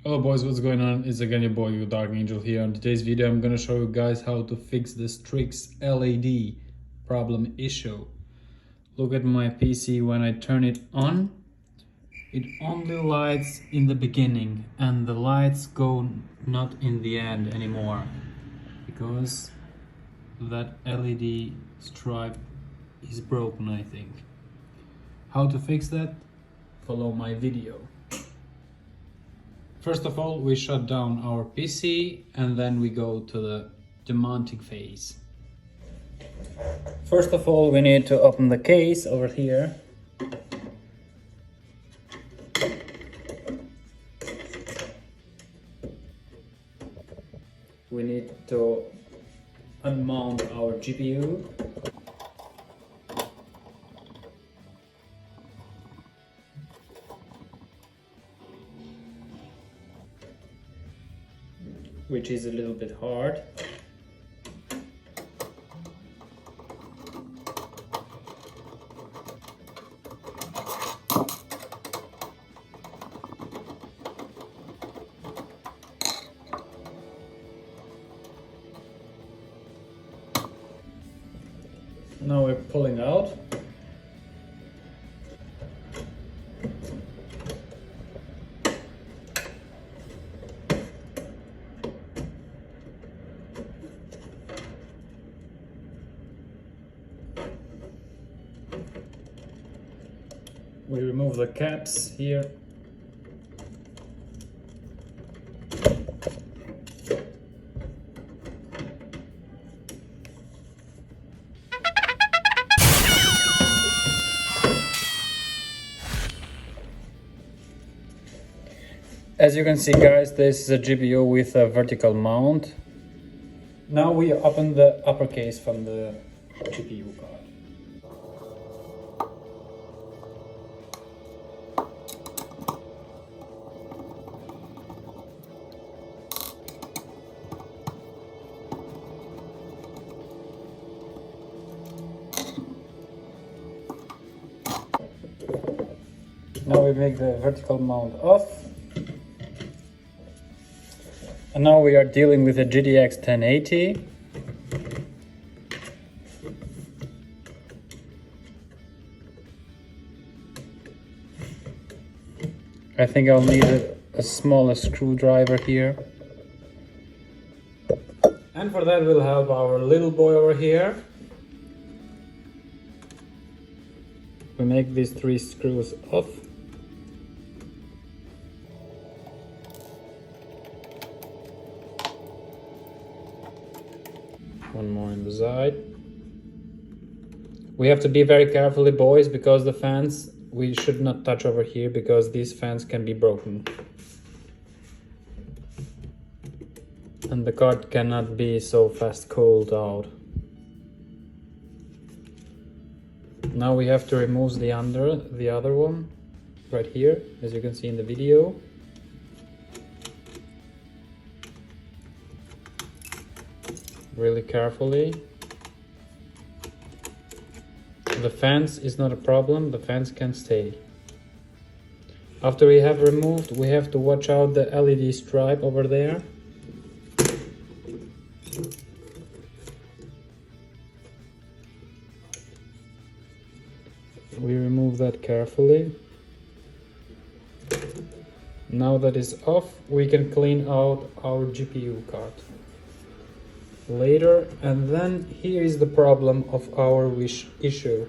Hello boys, what's going on? It's again your boy, your Dark Angel here. In today's video, I'm gonna show you guys how to fix the Strix LED problem issue. Look at my PC. When I turn it on, it only lights in the beginning and the lights go not in the end anymore because that LED stripe is broken, I think. How to fix that? Follow my video. First of all, we shut down our PC and then we go to the demounting phase. First of all, we need to open the case over here. We need to unmount our GPU. Which is a little bit hard. Now we're pulling out. We remove the caps here. As you can see, guys, this is a GPU with a vertical mount. Now we open the upper case from the GPU card. Now we make the vertical mount off. And now we are dealing with a GTX 1080. I think I'll need a smaller screwdriver here. And for that we'll have our little boy over here. We make these 3 screws off. One more on the side. We have to be very carefully, boys, because the fans, we should not touch over here because these fans can be broken. And the card cannot be so fast cooled out. Now we have to remove the other one right here, as you can see in the video. Really carefully. The fans is not a problem, the fans can stay. After we have removed, we have to watch out the LED stripe over there. We remove that carefully. Now that is off, we can clean out our GPU card later. And then here is the problem of our issue.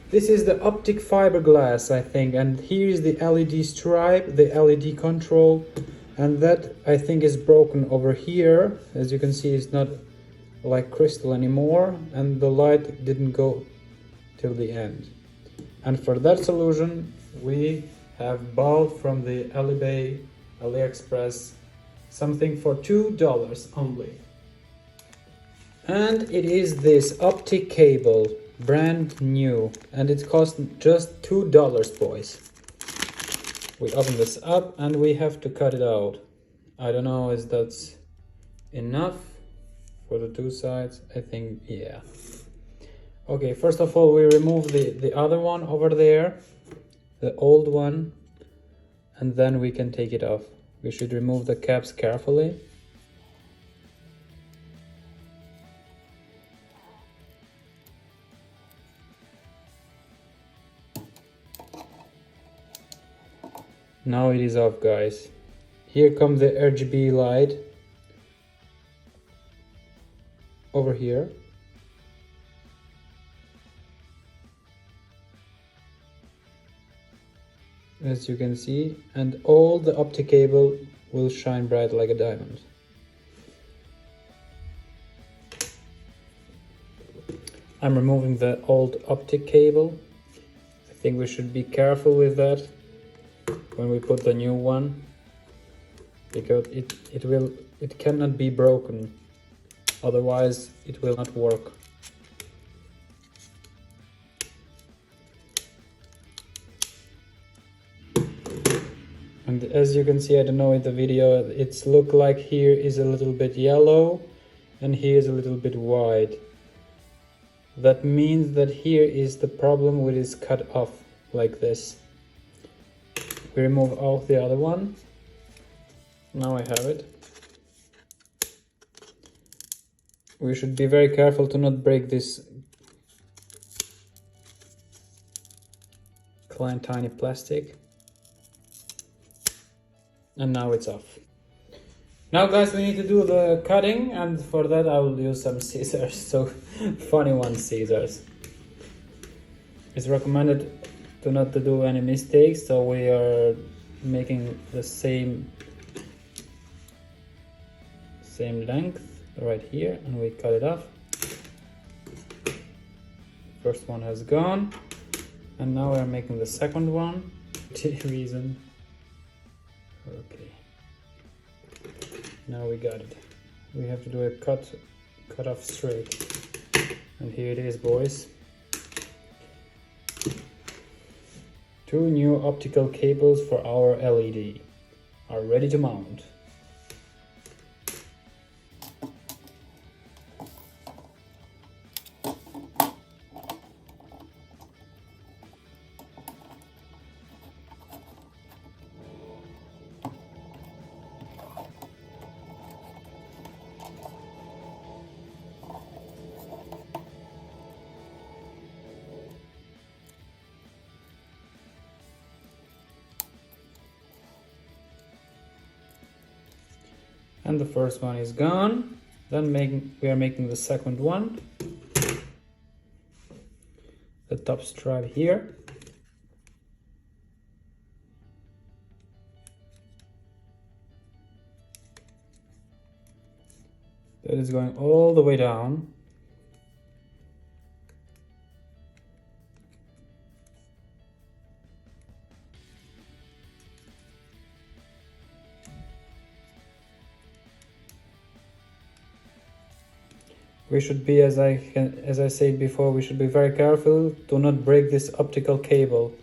This is the optic fiberglass, I think, and here is the LED stripe, the LED control, and that I think is broken over here. As you can see, it's not like crystal anymore, and the light didn't go till the end. And for that solution, we have bought from the AliExpress something for $2 only. And it is this OPTIC cable, brand new, and it cost just $2, boys. We open this up and we have to cut it out. I don't know if that's enough for the 2 sides. I think, yeah. Okay, first of all, we remove the other one over there, the old one, and then we can take it off. We should remove the caps carefully. Now it is off, guys. Here comes the RGB light over here. As you can see, and all the OPTIC cable will shine bright like a diamond. I'm removing the old OPTIC cable. I think we should be careful with that when we put the new one, because it cannot be broken, otherwise it will not work. And as you can see, I don't know in the video, it's look like here is a little bit yellow and here is a little bit white. That means that here is the problem, which is cut off like this. We remove off the other one. Now I have it. We should be very careful to not break this tiny plastic. And now it's off. Now guys, we need to do the cutting, and for that I will use some scissors, so funny one scissors. It's recommended to not to do any mistakes, so we are making the same length right here, and we cut it off. First one has gone, and now we are making the second one. Reason. Okay. Now we got it. We have to do a cut off straight. And here it is, boys. 2 new optical cables for our LED are ready to mount. And the first one is gone. Then we are making the second one. The top strap here. That is going all the way down. We should be, as I said before, we should be very careful to not break this optical cable.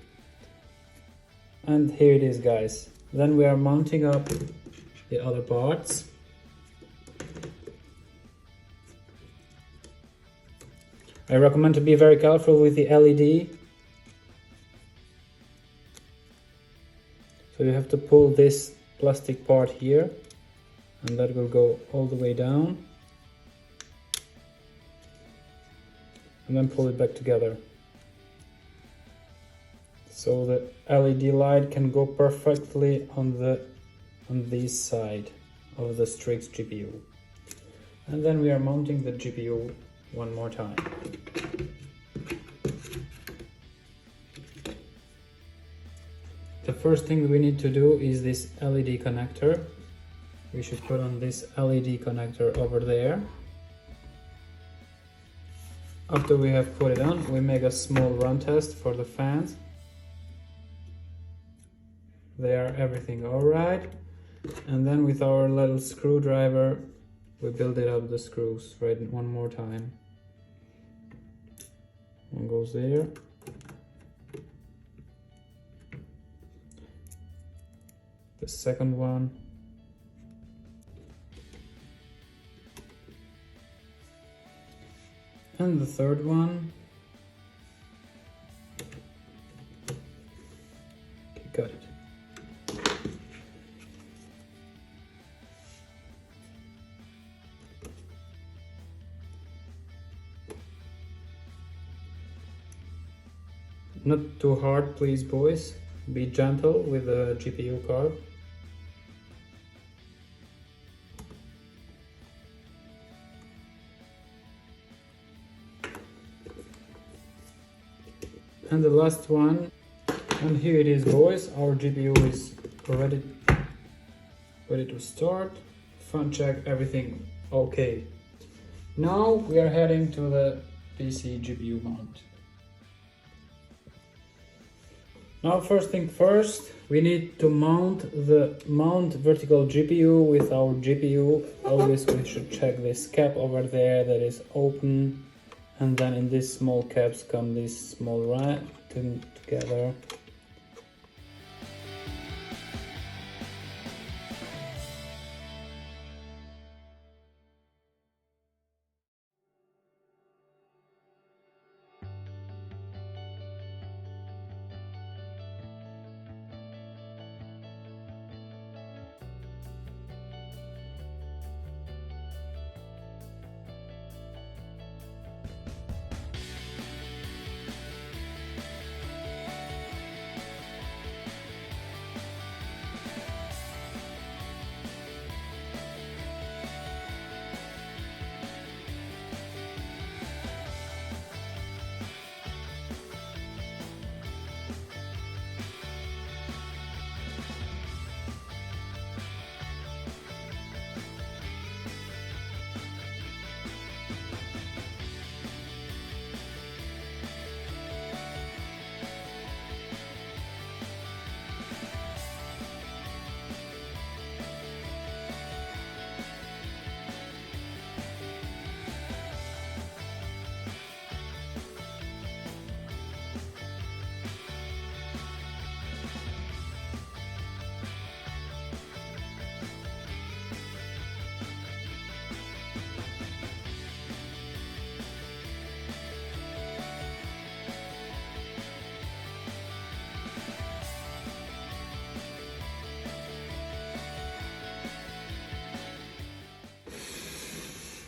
And here it is, guys. Then we are mounting up the other parts. I recommend to be very careful with the LED. So you have to pull this plastic part here, and that will go all the way down. And then pull it back together. So the LED light can go perfectly on this side of the Strix GPU. And then we are mounting the GPU one more time. The first thing we need to do is this LED connector. We should put on this LED connector over there. After we have put it on, we make a small run test for the fans. They are everything alright. And then with our little screwdriver, we build it up the screws right one more time. One goes there. The second one. And the third one. Okay, got it. Not too hard, please, boys. Be gentle with the GPU card. And the last one. And here it is, boys. Our GPU is ready to start. Fun check, everything okay. Now we are heading to the PC GPU mount. Now first thing first, we need to mount vertical GPU with our GPU. Always we should check this cap over there that is open, and then in these small caps come these small rod together.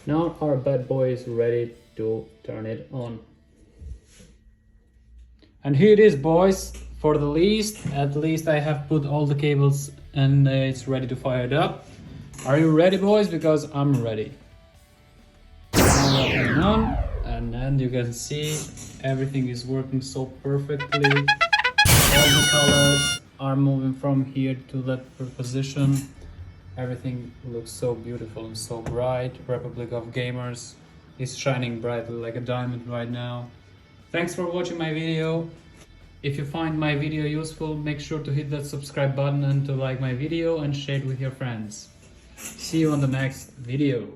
Now our bad boy is ready to turn it on. And here it is, boys. For the least, at least I have put all the cables and it's ready to fire it up. Are you ready, boys? Because I'm ready. On, and then you can see everything is working so perfectly. All the colors are moving from here to that position. Everything looks so beautiful and so bright. Republic of Gamers is shining brightly like a diamond right now. Thanks for watching my video. If you find my video useful, make sure to hit that subscribe button and to like my video and share it with your friends. See you on the next video.